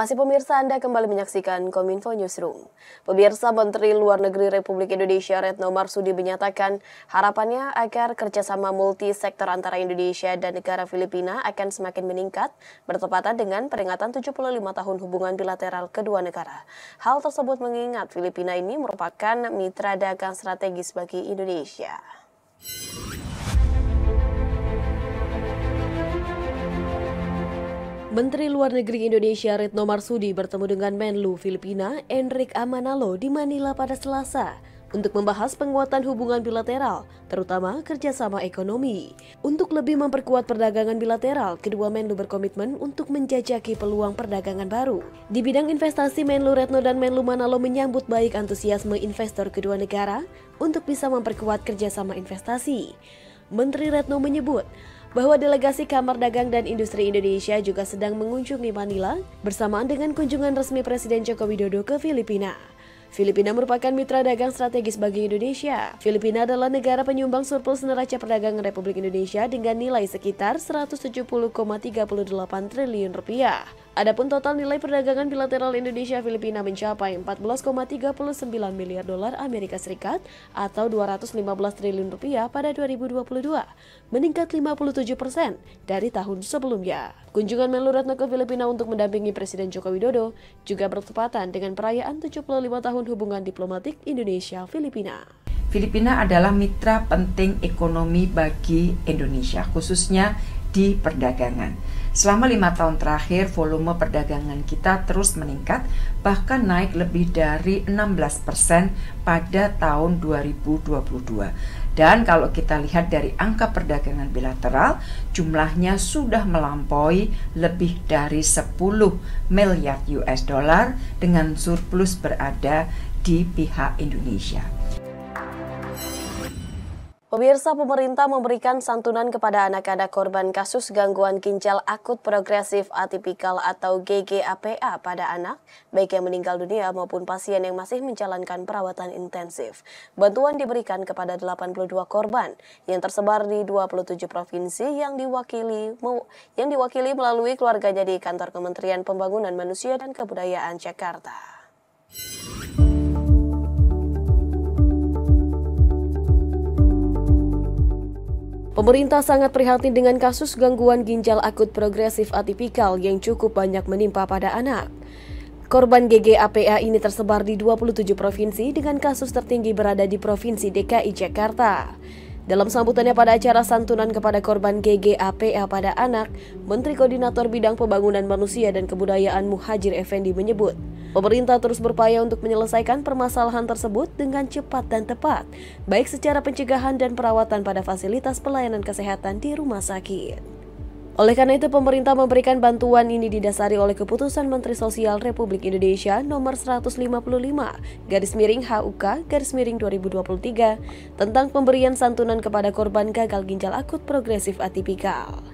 kasih pemirsa, Anda kembali menyaksikan Kominfo Newsroom. Pemirsa, Menteri Luar Negeri Republik Indonesia Retno Marsudi menyatakan harapannya agar kerjasama multisektor antara Indonesia dan negara Filipina akan semakin meningkat bertepatan dengan peringatan 75 tahun hubungan bilateral kedua negara. Hal tersebut mengingat Filipina ini merupakan mitra dagang strategis bagi Indonesia. Menteri Luar Negeri Indonesia Retno Marsudi bertemu dengan Menlu Filipina Enrique Amanalo di Manila pada Selasa untuk membahas penguatan hubungan bilateral, terutama kerjasama ekonomi. Untuk lebih memperkuat perdagangan bilateral, kedua Menlu berkomitmen untuk menjajaki peluang perdagangan baru. Di bidang investasi, Menlu Retno dan Menlu Manalo menyambut baik antusiasme investor kedua negara untuk bisa memperkuat kerjasama investasi. Menteri Retno menyebut bahwa delegasi Kamar Dagang dan Industri Indonesia juga sedang mengunjungi Manila bersamaan dengan kunjungan resmi Presiden Joko Widodo ke Filipina. Filipina merupakan mitra dagang strategis bagi Indonesia. Filipina adalah negara penyumbang surplus neraca perdagangan Republik Indonesia dengan nilai sekitar 170,38 triliun rupiah. Adapun total nilai perdagangan bilateral Indonesia-Filipina mencapai 14,39 miliar dolar Amerika Serikat atau 215 triliun rupiah pada 2022, meningkat 57% dari tahun sebelumnya. Kunjungan Menlu Retno ke Filipina untuk mendampingi Presiden Joko Widodo juga bertepatan dengan perayaan 75 tahun hubungan diplomatik Indonesia-Filipina. Filipina adalah mitra penting ekonomi bagi Indonesia, khususnya di perdagangan. Selama 5 tahun terakhir, volume perdagangan kita terus meningkat, bahkan naik lebih dari 16% pada tahun 2022. Dan kalau kita lihat dari angka perdagangan bilateral, jumlahnya sudah melampaui lebih dari 10 miliar US dollar dengan surplus berada di pihak Indonesia. Pemirsa, pemerintah memberikan santunan kepada anak-anak korban kasus gangguan ginjal akut progresif atipikal atau GGAPA pada anak, baik yang meninggal dunia maupun pasien yang masih menjalankan perawatan intensif. Bantuan diberikan kepada 82 korban yang tersebar di 27 provinsi yang diwakili melalui keluarganya di Kantor Kementerian Pembangunan Manusia dan Kebudayaan Jakarta. Pemerintah sangat prihatin dengan kasus gangguan ginjal akut progresif atipikal yang cukup banyak menimpa pada anak. Korban GGAPA ini tersebar di 27 provinsi dengan kasus tertinggi berada di Provinsi DKI Jakarta. Dalam sambutannya pada acara santunan kepada korban GGAPA pada anak, Menteri Koordinator Bidang Pembangunan Manusia dan Kebudayaan Muhadjir Effendi menyebut, pemerintah terus berupaya untuk menyelesaikan permasalahan tersebut dengan cepat dan tepat, baik secara pencegahan dan perawatan pada fasilitas pelayanan kesehatan di rumah sakit. Oleh karena itu, pemerintah memberikan bantuan ini didasari oleh Keputusan Menteri Sosial Republik Indonesia Nomor 155/HUK/2023 tentang pemberian santunan kepada korban gagal ginjal akut progresif atipikal.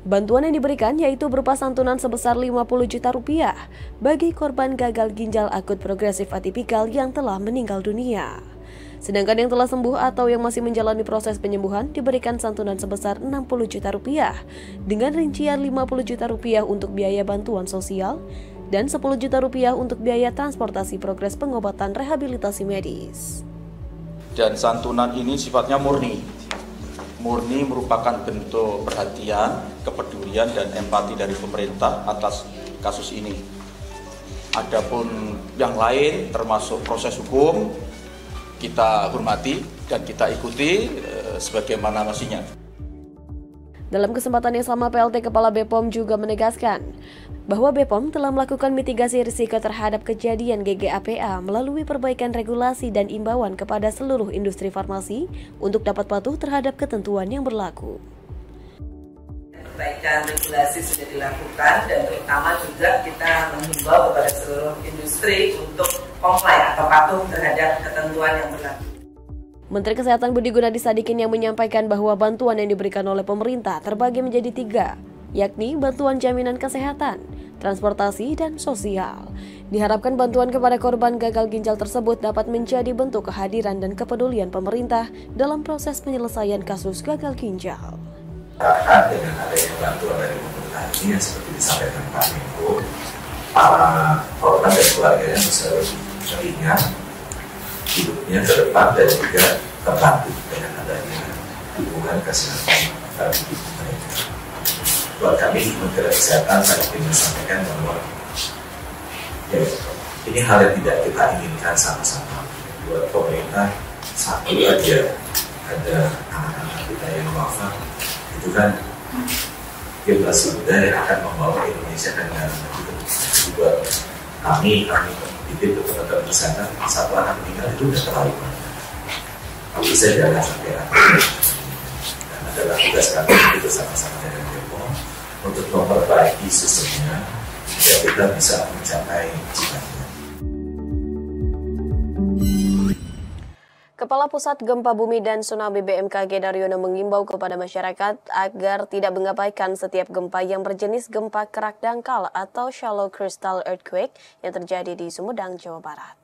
Bantuan yang diberikan yaitu berupa santunan sebesar 50 juta rupiah bagi korban gagal ginjal akut progresif atipikal yang telah meninggal dunia. Sedangkan yang telah sembuh atau yang masih menjalani proses penyembuhan diberikan santunan sebesar 60 juta rupiah dengan rincian 50 juta rupiah untuk biaya bantuan sosial dan 10 juta rupiah untuk biaya transportasi progres pengobatan rehabilitasi medis. Dan santunan ini sifatnya murni merupakan bentuk perhatian, kepedulian, dan empati dari pemerintah atas kasus ini. Adapun yang lain termasuk proses hukum, kita hormati dan kita ikuti sebagaimana mestinya. Dalam kesempatan yang sama, PLT Kepala BPOM juga menegaskan bahwa BPOM telah melakukan mitigasi risiko terhadap kejadian GGAPA melalui perbaikan regulasi dan imbauan kepada seluruh industri farmasi untuk dapat patuh terhadap ketentuan yang berlaku. Perbaikan regulasi sudah dilakukan dan terutama juga kita menghimbau kepada seluruh industri untuk comply atau patuh terhadap ketentuan yang berlaku. Menteri Kesehatan Budi Gunadi Sadikin yang menyampaikan bahwa bantuan yang diberikan oleh pemerintah terbagi menjadi 3, yakni bantuan jaminan kesehatan, transportasi, dan sosial. Diharapkan bantuan kepada korban gagal ginjal tersebut dapat menjadi bentuk kehadiran dan kepedulian pemerintah dalam proses penyelesaian kasus gagal ginjal. Dengan adanya bantuan dari pemerintah ini, seperti disampaikan Pak Menko, para korban dan keluarganya bisa lebih ringan hidupnya ke depan dan juga terbantu dengan adanya dukungan kesehatan bagi mereka. Buat kami Kementerian Kesehatan sangat ingin sampaikan bahwa ya, ini hal yang tidak kita inginkan sama-sama. Buat pemerintah, satu aja ada anak-anak kita yang wafat, itu kan generasi muda yang akan membawa Indonesia ke negara maju. Buat kami itu teman-teman kesehatan, satu anak meninggal itu sudah terlalu banyak. Tapi saya jangan sampai akhir. Dan adalah tugas kami itu bersama-sama dengan BPOM untuk memperbaiki sistemnya supaya kita bisa mencapai cita-cita. Kepala Pusat Gempa Bumi dan Tsunami BMKG Daryono mengimbau kepada masyarakat agar tidak mengabaikan setiap gempa yang berjenis gempa kerak dangkal atau shallow crustal earthquake yang terjadi di Sumedang, Jawa Barat.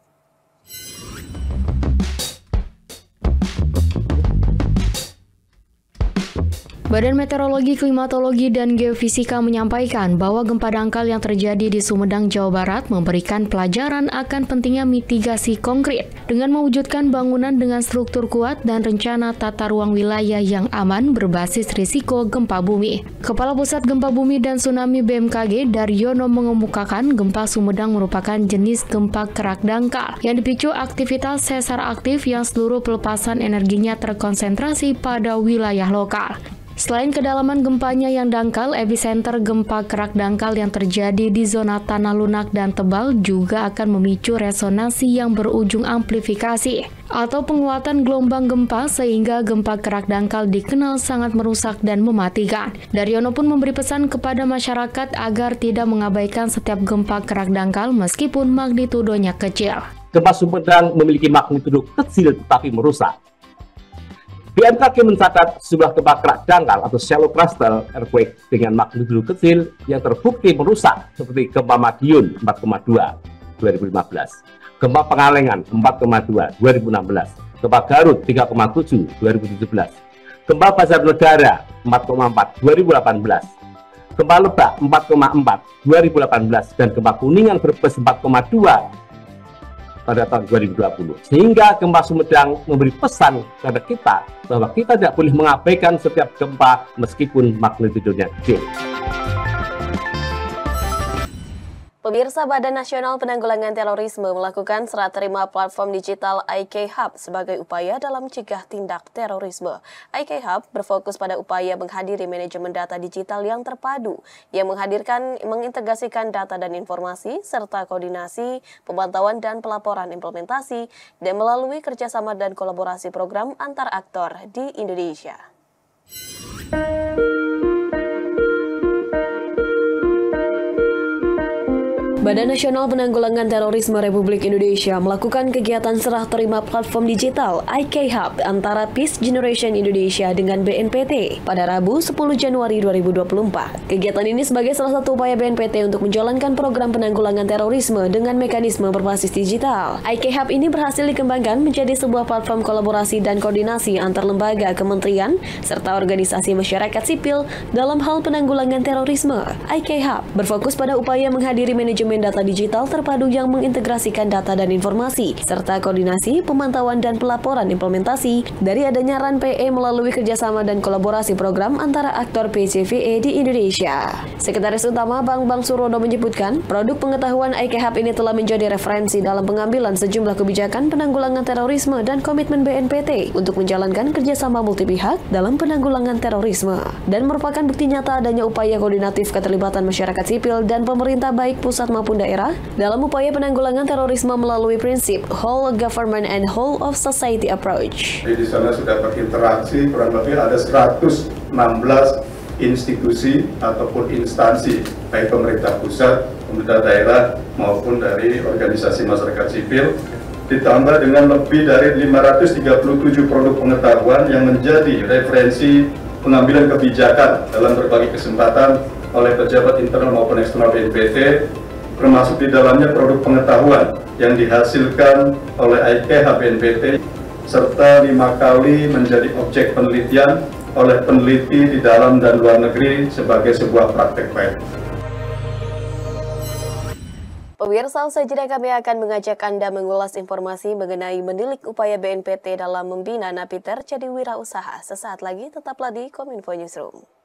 Badan Meteorologi, Klimatologi, dan Geofisika menyampaikan bahwa gempa dangkal yang terjadi di Sumedang, Jawa Barat memberikan pelajaran akan pentingnya mitigasi konkret dengan mewujudkan bangunan dengan struktur kuat dan rencana tata ruang wilayah yang aman berbasis risiko gempa bumi. Kepala Pusat Gempa Bumi dan Tsunami BMKG Daryono mengemukakan gempa Sumedang merupakan jenis gempa kerak dangkal yang dipicu aktivitas sesar aktif yang seluruh pelepasan energinya terkonsentrasi pada wilayah lokal. Selain kedalaman gempanya yang dangkal, epicenter gempa kerak dangkal yang terjadi di zona tanah lunak dan tebal juga akan memicu resonansi yang berujung amplifikasi atau penguatan gelombang gempa sehingga gempa kerak dangkal dikenal sangat merusak dan mematikan. Daryono pun memberi pesan kepada masyarakat agar tidak mengabaikan setiap gempa kerak dangkal meskipun magnitudonya kecil. Gempa Sumedang memiliki magnitudo kecil tetapi merusak. BMKG mencatat sebuah gempa kerak dangkal atau shallow crustal earthquake dengan magnitudo kecil yang terbukti merusak seperti gempa Madiun 4,2 2015, gempa Pengalengan 4,2 2016, gempa Garut 3,7 2017, gempa Banjarnegara 4,4 2018, gempa Lebak 4,4 2018 dan gempa Kuningan Brebes 4,2 pada tahun 2020. Sehingga gempa Sumedang memberi pesan kepada kita bahwa kita tidak boleh mengabaikan setiap gempa meskipun magnitudonya kecil. Pemirsa, Badan Nasional Penanggulangan Terorisme melakukan serah terima platform digital IK-Hub sebagai upaya dalam mencegah tindak terorisme. IK-Hub berfokus pada upaya menghadiri manajemen data digital yang terpadu, yang mengintegrasikan data dan informasi, serta koordinasi, pemantauan dan pelaporan implementasi, dan melalui kerjasama dan kolaborasi program antar aktor di Indonesia. Badan Nasional Penanggulangan Terorisme Republik Indonesia melakukan kegiatan serah terima platform digital IK-Hub antara Peace Generation Indonesia dengan BNPT pada Rabu 10 Januari 2024. Kegiatan ini sebagai salah satu upaya BNPT untuk menjalankan program penanggulangan terorisme dengan mekanisme berbasis digital. IK-Hub ini berhasil dikembangkan menjadi sebuah platform kolaborasi dan koordinasi antar lembaga, kementerian, serta organisasi masyarakat sipil dalam hal penanggulangan terorisme. IK-Hub berfokus pada upaya menghadiri manajemen data digital terpadu yang mengintegrasikan data dan informasi, serta koordinasi, pemantauan, dan pelaporan implementasi dari adanya RAN PE melalui kerjasama dan kolaborasi program antara aktor PCVE di Indonesia. Sekretaris Utama Bambang Surono menyebutkan, produk pengetahuan IK-Hub ini telah menjadi referensi dalam pengambilan sejumlah kebijakan penanggulangan terorisme dan komitmen BNPT untuk menjalankan kerjasama multipihak dalam penanggulangan terorisme, dan merupakan bukti nyata adanya upaya koordinatif keterlibatan masyarakat sipil dan pemerintah baik pusat maupun daerah dalam upaya penanggulangan terorisme melalui prinsip whole government and whole of society approach. Di sana sudah berinteraksi kurang lebih ada 116 institusi ataupun instansi baik pemerintah pusat, pemerintah daerah maupun dari organisasi masyarakat sipil, ditambah dengan lebih dari 537 produk pengetahuan yang menjadi referensi pengambilan kebijakan dalam berbagai kesempatan oleh pejabat internal maupun eksternal BNPT, termasuk di dalamnya produk pengetahuan yang dihasilkan oleh IK-Hub BNPT, serta 5 kali menjadi objek penelitian oleh peneliti di dalam dan luar negeri sebagai sebuah praktek baik. Pemirsa, selanjutnya kami akan mengajak Anda mengulas informasi mengenai menilik upaya BNPT dalam membina napiter jadi wirausaha. Sesaat lagi tetaplah di Kominfo Newsroom.